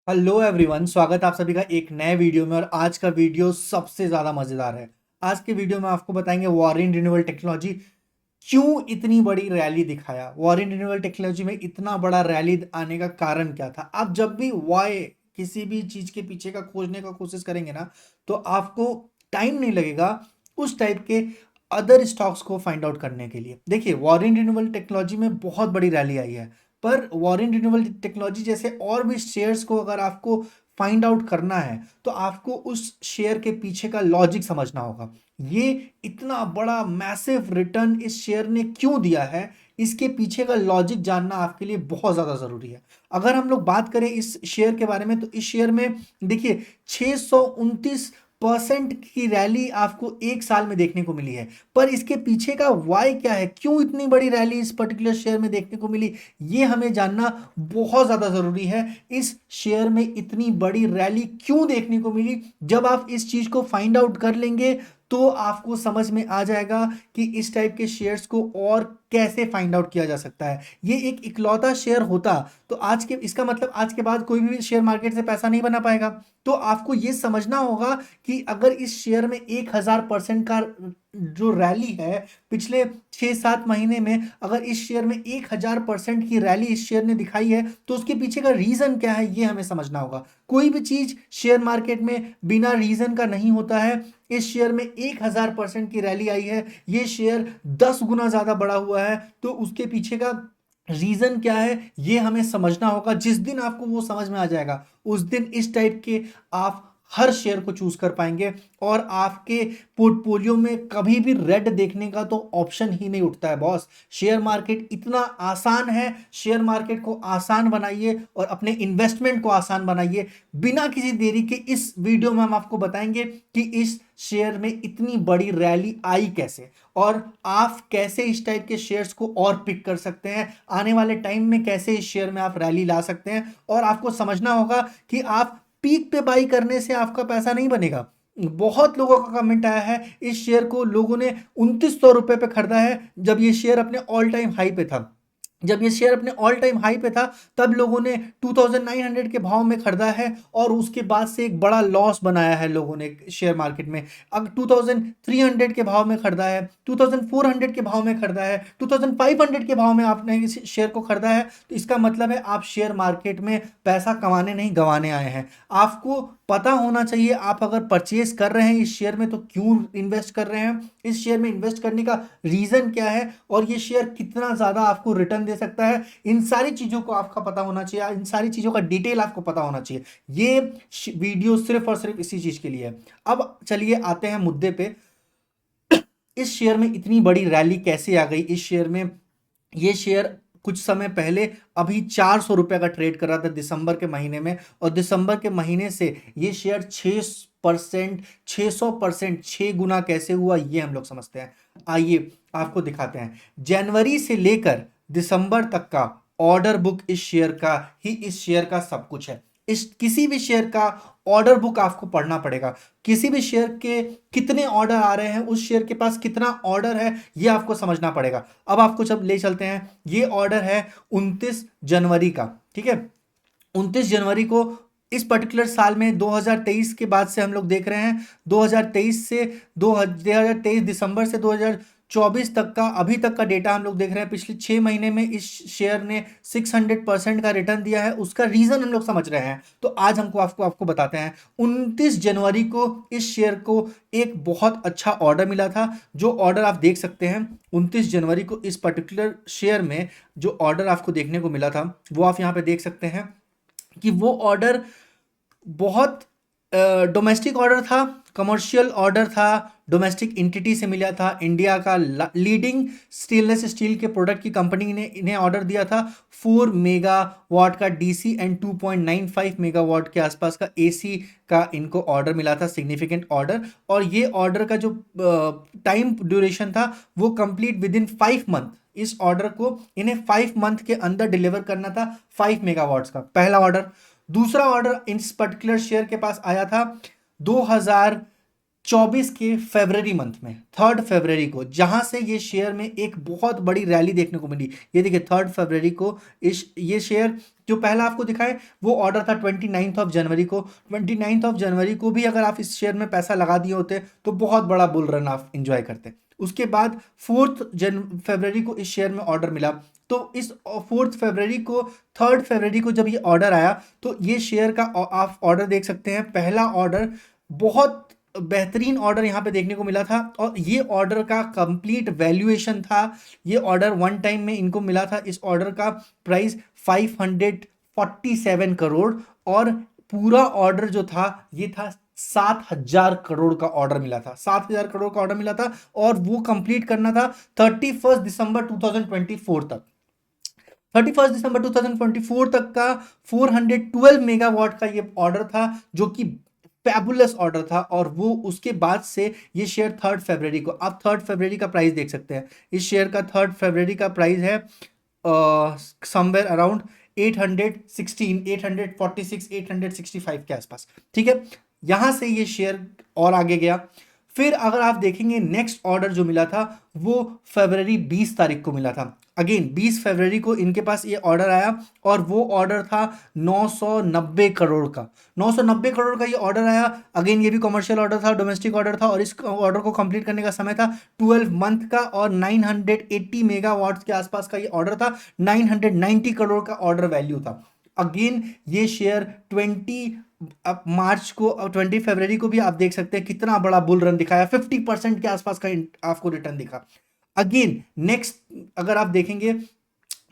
Hello everyone, स्वागत है आप सभी का एक नए वीडियो में। और आज का वीडियो सबसे ज़्यादा मज़ेदार है। आज के वीडियो में आपको बताएंगे वारिन रिन्यूएबल टेक्नोलॉजी क्यों इतनी बड़ी रैली दिखाया। वारिन रिन्यूएबल टेक्नोलॉजी में इतना बड़ा रैली आने का कारण क्या था। आप जब भी वाई किसी भी चीज़ के पीछे का खोजने का कोशिश करेंगे ना, तो आपको टाइम नहीं लगेगा उस टाइप के अदर स्टॉक्स को फाइंड आउट करने के लिए। देखिए, वारिन रिन्यूएबल टेक्नोलॉजी में बहुत बड़ी रैली आई है, पर वारिन रिन्यूएबल टेक्नोलॉजी जैसे और भी शेयर्स को अगर आपको फाइंड आउट करना है, तो आपको उस शेयर के पीछे का लॉजिक समझना होगा। ये इतना बड़ा मैसिव रिटर्न इस शेयर ने क्यों दिया है, इसके पीछे का लॉजिक जानना आपके लिए बहुत ज़्यादा ज़रूरी है। अगर हम लोग बात करें इस शेयर के बारे में, तो इस शेयर में देखिए 629% की रैली आपको एक साल में देखने को मिली है। पर इसके पीछे का वाई क्या है, क्यों इतनी बड़ी रैली इस पर्टिकुलर शेयर में देखने को मिली, ये हमें जानना बहुत ज़्यादा ज़रूरी है। इस शेयर में इतनी बड़ी रैली क्यों देखने को मिली, जब आप इस चीज़ को फाइंड आउट कर लेंगे तो आपको समझ में आ जाएगा कि इस टाइप के शेयर्स को और कैसे फाइंड आउट किया जा सकता है। ये एक इकलौता शेयर होता तो आज के इसका मतलब आज के बाद कोई भी शेयर मार्केट से पैसा नहीं बना पाएगा। तो आपको ये समझना होगा कि अगर इस शेयर में 1000% का जो रैली है पिछले 6-7 महीने में, अगर इस शेयर में 1000% की रैली इस शेयर ने दिखाई है, तो उसके पीछे का रीजन क्या है ये हमें समझना होगा। कोई भी चीज शेयर मार्केट में बिना रीजन का नहीं होता है। इस शेयर में 1000% की रैली आई है, ये शेयर 10 गुना ज्यादा बढ़ा हुआ है, तो उसके पीछे का रीजन क्या है ये हमें समझना होगा। जिस दिन आपको वो समझ में आ जाएगा, उस दिन इस टाइप के आप हर शेयर को चूज कर पाएंगे, और आपके पोर्टफोलियो में कभी भी रेड देखने का तो ऑप्शन ही नहीं उठता है बॉस। शेयर मार्केट इतना आसान है, शेयर मार्केट को आसान बनाइए और अपने इन्वेस्टमेंट को आसान बनाइए। बिना किसी देरी के इस वीडियो में हम आपको बताएंगे कि इस शेयर में इतनी बड़ी रैली आई कैसे, और आप कैसे इस टाइप के शेयर्स को और पिक कर सकते हैं। आने वाले टाइम में कैसे इस शेयर में आप रैली ला सकते हैं, और आपको समझना होगा कि आप पीक पे बाई करने से आपका पैसा नहीं बनेगा। बहुत लोगों का कमेंट आया है, इस शेयर को लोगों ने 2900 रुपए पे खरीदा है, जब ये शेयर अपने ऑल टाइम हाई पे था। जब ये शेयर अपने ऑल टाइम हाई पे था, तब लोगों ने 2900 के भाव में खरीदा है, और उसके बाद से एक बड़ा लॉस बनाया है लोगों ने शेयर मार्केट में। अब 2300 के भाव में खरीदा है, 2400 के भाव में खरीदा है, 2500 के भाव में आपने इस शेयर को खरीदा है, तो इसका मतलब है आप शेयर मार्केट में पैसा कमाने नहीं गंवाने आए हैं। आपको पता होना चाहिए आप अगर परचेज कर रहे हैं इस शेयर में तो क्यों इन्वेस्ट कर रहे हैं, इस शेयर में इन्वेस्ट करने का रीजन क्या है, और ये शेयर कितना ज्यादा आपको रिटर्न दे सकता है। इन सारी चीजों को आपका पता होना चाहिए, इन सारी चीजों का डिटेल आपको पता होना चाहिए। ये वीडियो सिर्फ और सिर्फ इसी चीज के लिए है। अब चलिए आते हैं मुद्दे पे। इस शेयर में इतनी बड़ी रैली कैसे आ गई इस शेयर में। ये शेयर कुछ समय पहले अभी 400 रुपए का ट्रेड कर रहा था दिसंबर के महीने में, और दिसंबर के महीने से ये शेयर 6%, 600%, 6 गुना कैसे हुआ ये हम लोग समझते हैं। आइए आपको दिखाते हैं। जनवरी से लेकर दिसंबर तक का ऑर्डर बुक इस शेयर का ही इस शेयर का सब कुछ है। इस किसी भी शेयर का ऑर्डर बुक आपको पढ़ना पड़ेगा। किसी भी शेयर के कितने ऑर्डर आ रहे हैं, उस शेयर के पास कितना ऑर्डर है, ये आपको समझना पड़ेगा। अब आपको जब ले चलते हैं, ये ऑर्डर है 29 जनवरी का, ठीक है। 29 जनवरी को इस पर्टिकुलर साल में 2023 के बाद से हम लोग देख रहे हैं, 2023 से 2023 दिसंबर से 2024 तक का अभी तक का डेटा हम लोग देख रहे हैं। पिछले 6 महीने में इस शेयर ने 600% का रिटर्न दिया है। उसका रीजन हम लोग समझ रहे हैं, तो आज हमको आपको आपको बताते हैं। 29 जनवरी को इस शेयर को एक बहुत अच्छा ऑर्डर मिला था, जो ऑर्डर आप देख सकते हैं। 29 जनवरी को इस पर्टिकुलर शेयर में जो ऑर्डर आपको देखने को मिला था, वो आप यहाँ पे देख सकते हैं कि वो ऑर्डर बहुत डोमेस्टिक ऑर्डर था, कमर्शियल ऑर्डर था, डोमेस्टिक एंटिटी से मिला था। इंडिया का लीडिंग स्टेनलेस स्टील के प्रोडक्ट की कंपनी ने इन्हें ऑर्डर दिया था। 4 मेगावाट का डीसी एंड 2.95 मेगावाट के आसपास का एसी का इनको ऑर्डर मिला था, सिग्निफिकेंट ऑर्डर। और ये ऑर्डर का जो टाइम ड्यूरेशन था वो कंप्लीट विद इन 5 मंथ। इस ऑर्डर को इन्हें 5 मंथ के अंदर डिलीवर करना था, 5 मेगावाट्स का पहला ऑर्डर। दूसरा ऑर्डर इस पर्टिकुलर शेयर के पास आया था 24 के फरवरी मंथ में, 3 फरवरी को, जहां से ये शेयर में एक बहुत बड़ी रैली देखने को मिली। ये देखिए 3 फरवरी को ये शेयर जो पहला आपको दिखाए वो ऑर्डर था 29 ऑफ जनवरी को। 29 ऑफ जनवरी को भी अगर आप इस शेयर में पैसा लगा दिए होते तो बहुत बड़ा बुल रन आप इंजॉय करते। उसके बाद 4 फरवरी को इस शेयर में ऑर्डर मिला। तो इस 4 फरवरी को 3 फरवरी को जब ये ऑर्डर आया तो ये शेयर का आप ऑर्डर देख सकते हैं। पहला ऑर्डर बहुत बेहतरीन ऑर्डर यहाँ पे देखने को मिला था और ये ऑर्डर का कंप्लीट वैल्यूएशन था। ये ऑर्डर वन टाइम में इनको मिला था। इस ऑर्डर का प्राइस 547 करोड़ और पूरा ऑर्डर जो था ये था 7,000 करोड़ का ऑर्डर मिला था। 7,000 करोड़ का ऑर्डर मिला था और वो कंप्लीट करना था 31 दिसंबर 2024 तक। 31 दिसंबर 2024 तक का 412 मेगावाट का ये ऑर्डर था जो कि फैबुलस ऑर्डर था। और वो उसके बाद से ये शेयर 3 फरवरी को, आप 3 फरवरी का प्राइस देख सकते हैं। इस शेयर का 3 फरवरी का प्राइस है समवेयर अराउंड 816, 846, 865 के आसपास। ठीक है, यहां से ये शेयर और आगे गया। फिर अगर आप देखेंगे नेक्स्ट ऑर्डर जो मिला था वो फरवरी 20 तारीख को मिला था। अगेन 20 फरवरी को इनके पास ये ऑर्डर आया और वो ऑर्डर था 990 करोड़ का। 990 करोड़ का ये ऑर्डर आया। अगेन ये भी कमर्शियल ऑर्डर था, डोमेस्टिक ऑर्डर था और इस ऑर्डर को कंप्लीट करने का समय था 12 मंथ का और 980 मेगावाट के आसपास का ये ऑर्डर था। 990 करोड़ का ऑर्डर वैल्यू था। अगेन ये शेयर 20 अब मार्च को और 20 फरवरी को भी आप देख सकते हैं कितना बड़ा बुल रन दिखाया। 50% के आसपास का आपको रिटर्न दिखा। अगेन नेक्स्ट अगर आप देखेंगे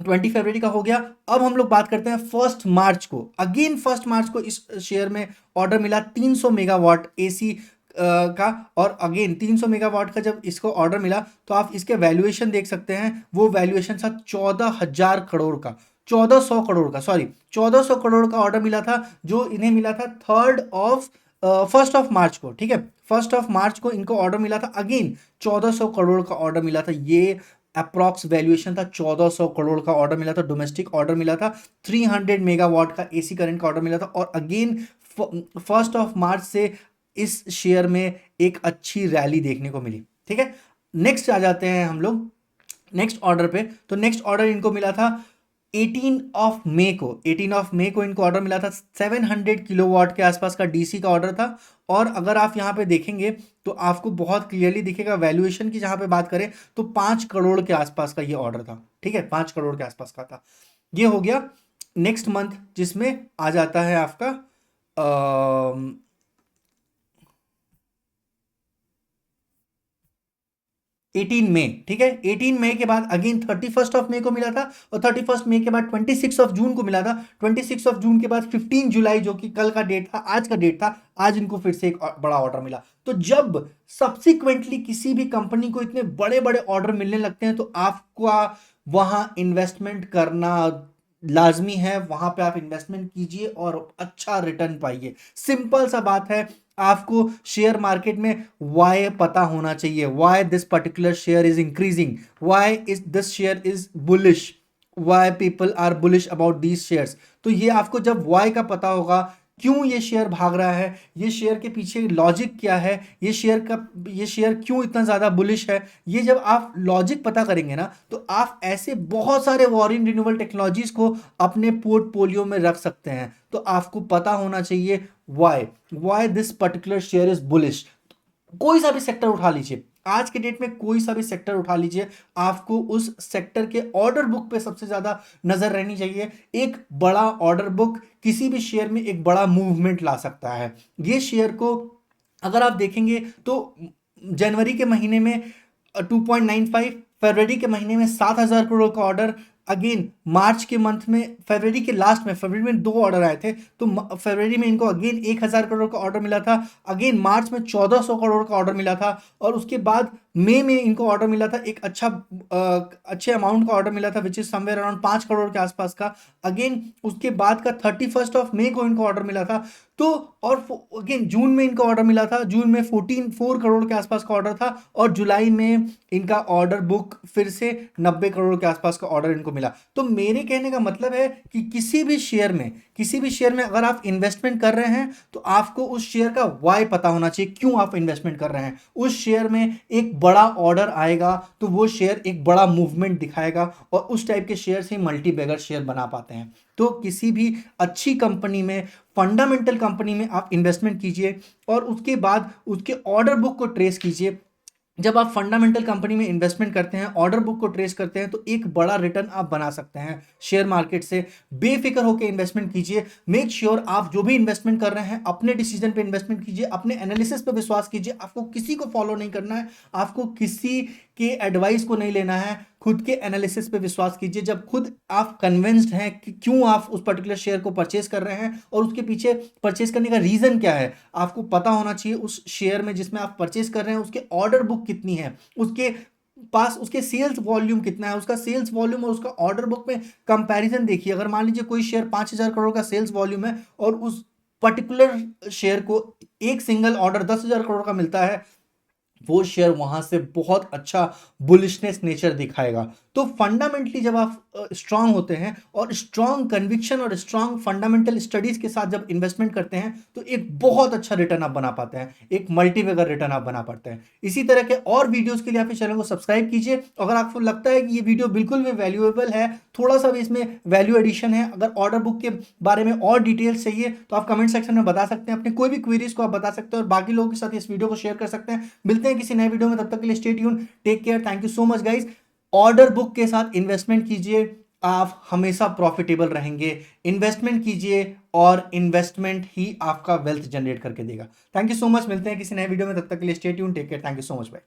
20 फरवरी का हो गया। अब हम लोग बात करते हैं 1 मार्च को। अगेन 1 मार्च को इस शेयर में ऑर्डर मिला 300 मेगावाट एसी का। और अगेन 300 मेगावाट का जब इसको ऑर्डर मिला तो आप इसके वैल्यूएशन देख सकते हैं। वो वैल्यूएशन था 14,000 करोड़ का, 1400 करोड़ का, सॉरी 1400 करोड़ का ऑर्डर मिला था जो इन्हें मिला था 1 मार्च को। ठीक है, 1 मार्च को इनको ऑर्डर मिला था। अगेन 1400 करोड़ का ऑर्डर मिला था। ये अप्रॉक्स वैल्यूएशन था 1400 करोड़ का ऑर्डर मिला था। डोमेस्टिक ऑर्डर मिला था 300 मेगावाट का एसी करंट का ऑर्डर मिला था। और अगेन 1 मार्च से इस शेयर में एक अच्छी रैली देखने को मिली। ठीक है, नेक्स्ट आ जाते हैं हम लोग नेक्स्ट ऑर्डर पे। तो नेक्स्ट ऑर्डर इनको मिला था 18 मई को इनको ऑर्डर मिला था 700 किलोवाट के आसपास का डीसी का ऑर्डर था। और अगर आप यहाँ पे देखेंगे तो आपको बहुत क्लियरली दिखेगा वैल्यूएशन की जहां पे बात करें तो 5 करोड़ के आसपास का ये ऑर्डर था। ठीक है, 5 करोड़ के आसपास का था। ये हो गया नेक्स्ट मंथ जिसमें आ जाता है आपका 18 मई। ठीक है, 18 मई के बाद अगेन 31 मई को मिला था और 31 मई के बाद 26 जून को मिला था। 26 जून के बाद 15 जुलाई जो कि कल का डेट था, आज का डेट था, आज इनको फिर से एक बड़ा ऑर्डर मिला। तो जब सब्सिक्वेंटली किसी भी कंपनी को इतने बड़े बड़े ऑर्डर मिलने लगते हैं तो आपको वहां इन्वेस्टमेंट करना लाजमी है। वहां पे आप इन्वेस्टमेंट कीजिए और अच्छा रिटर्न पाइए। सिंपल सा बात है, आपको शेयर मार्केट में वाई पता होना चाहिए। Why this particular share is increasing, why is this share is bullish, why people are bullish about these shares. तो ये आपको जब वाई का पता होगा, क्यों ये शेयर भाग रहा है, ये शेयर के पीछे लॉजिक क्या है, ये शेयर क्यों इतना ज्यादा बुलिश है, ये जब आप लॉजिक पता करेंगे ना तो आप ऐसे बहुत सारे वॉरेन रिन्यूएबल टेक्नोलॉजीज को अपने पोर्टफोलियो में रख सकते हैं। तो आपको पता होना चाहिए why this particular share is bullish. कोई सा भी सेक्टर उठा लीजिए, आज के डेट में कोई सा भी सेक्टर उठा लीजिए, आपको उस सेक्टर के ऑर्डर बुक पे सबसे ज्यादा नजर रहनी चाहिए। एक बड़ा ऑर्डर बुक किसी भी शेयर में एक बड़ा मूवमेंट ला सकता है। ये शेयर को अगर आप देखेंगे तो जनवरी के महीने में 2.95, फरवरी के महीने में 7,000 करोड़ का ऑर्डर। अगेन मार्च के मंथ में, फरवरी के लास्ट में, फरवरी में 2 ऑर्डर आए थे तो फरवरी में इनको अगेन 1,000 करोड़ का ऑर्डर मिला था। अगेन मार्च में 1,400 करोड़ का ऑर्डर मिला था और उसके बाद मई में इनको ऑर्डर मिला था एक अच्छे अमाउंट का ऑर्डर मिला था, which is somewhere around 5 crore के आसपास का। अगेन उसके बाद का 31 मई को इनको ऑर्डर मिला था। तो और अगेन जून में इनको ऑर्डर मिला था, जून में 4 करोड़ के आसपास का ऑर्डर था, और जुलाई में इनका ऑर्डर बुक फिर से 90 करोड़ के आसपास का ऑर्डर इनको मिला। तो मेरे कहने का मतलब है कि किसी भी शेयर में अगर आप इन्वेस्टमेंट कर रहे हैं तो आपको उस शेयर का वाई पता होना चाहिए, क्यों आप इन्वेस्टमेंट कर रहे हैं। उस शेयर में एक बड़ा ऑर्डर आएगा तो वो शेयर एक बड़ा मूवमेंट दिखाएगा, और उस टाइप के शेयर से मल्टी बैगर शेयर बना पाते हैं। तो किसी भी अच्छी कंपनी में, फंडामेंटल कंपनी में आप इन्वेस्टमेंट कीजिए, और उसके बाद उसके ऑर्डर बुक को ट्रेस कीजिए। जब आप फंडामेंटल कंपनी में इन्वेस्टमेंट करते हैं, ऑर्डर बुक को ट्रेस करते हैं, तो एक बड़ा रिटर्न आप बना सकते हैं शेयर मार्केट से। बेफिक्र होकर इन्वेस्टमेंट कीजिए। मेक श्योर आप जो भी इन्वेस्टमेंट कर रहे हैं अपने डिसीजन पे इन्वेस्टमेंट कीजिए, अपने एनालिसिस पे विश्वास कीजिए। आपको किसी को फॉलो नहीं करना है, आपको किसी के एडवाइस को नहीं लेना है, खुद के एनालिसिस पे विश्वास कीजिए। जब खुद आप कन्विंस्ड हैं कि क्यों आप उस पर्टिकुलर शेयर को परचेज कर रहे हैं और उसके पीछे परचेज करने का रीजन क्या है, आपको पता होना चाहिए उस शेयर में जिसमें आप परचेज कर रहे हैं उसके ऑर्डर बुक कितनी है, उसके पास उसके सेल्स वॉल्यूम कितना है, उसका सेल्स वॉल्यूम और उसका ऑर्डर बुक में कंपैरिजन देखिए। अगर मान लीजिए कोई शेयर 5,000 करोड़ का सेल्स वॉल्यूम है और उस पर्टिकुलर शेयर को एक सिंगल ऑर्डर 10,000 करोड़ का मिलता है, वो शेयर वहां से बहुत अच्छा बुलिशनेस नेचर दिखाएगा। तो फंडामेंटली जब आप स्ट्रांग होते हैं और स्ट्रांग कन्विक्शन और स्ट्रांग फंडामेंटल स्टडीज के साथ जब इन्वेस्टमेंट करते हैं तो एक बहुत अच्छा रिटर्न आप बना पाते हैं, एक मल्टीबैगर रिटर्न आप बना पाते हैं। इसी तरह के और वीडियोस के लिए आप इस चैनल को सब्सक्राइब कीजिए। अगर आपको लगता है कि ये वीडियो बिल्कुल भी वैल्यूएबल है, थोड़ा सा भी इसमें वैल्यू एडिशन है, अगर ऑर्डर बुक के बारे में और डिटेल्स चाहिए तो आप कमेंट सेक्शन में बता सकते हैं। अपने कोई भी क्वेरीज को आप बता सकते हैं और बाकी लोगों के साथ इस वीडियो को शेयर कर सकते हैं। मिलते हैं किसी नए वीडियो में, तब तक के लिए stay tune, take care, thank you so much guys. Order book के साथ इन्वेस्टमेंट कीजिए, आप हमेशा प्रॉफिटेबल रहेंगे। इन्वेस्टमेंट कीजिए और इन्वेस्टमेंट ही आपका वेल्थ जनरेट करके देगा। थैंक यू सो मच, मिलते हैं किसी नए वीडियो में, तब तक के लिए stay tune, take care, thank you so much भाई।